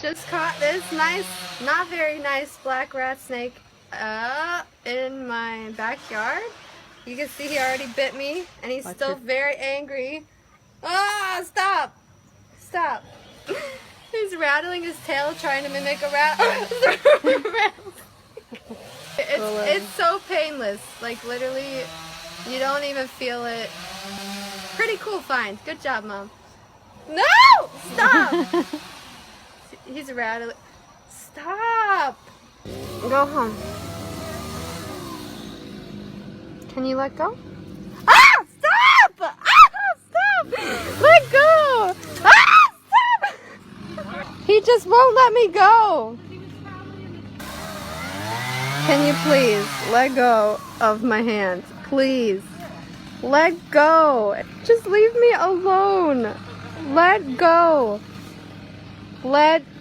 Just caught this nice, not very nice black rat snake in my backyard. You can see he already bit me and he's still very angry. Ah, stop! Stop. He's rattling his tail trying to mimic a rat. It's so painless. Like literally, you don't even feel it. Pretty cool find. Good job, Mom. No! Stop! He's rattling. Stop! Go home. Can you let go? Ah! Stop! Ah! Stop! Let go! Ah! Stop! He just won't let me go. Can you please let go of my hands? Please. Let go. Just leave me alone. Let go. Let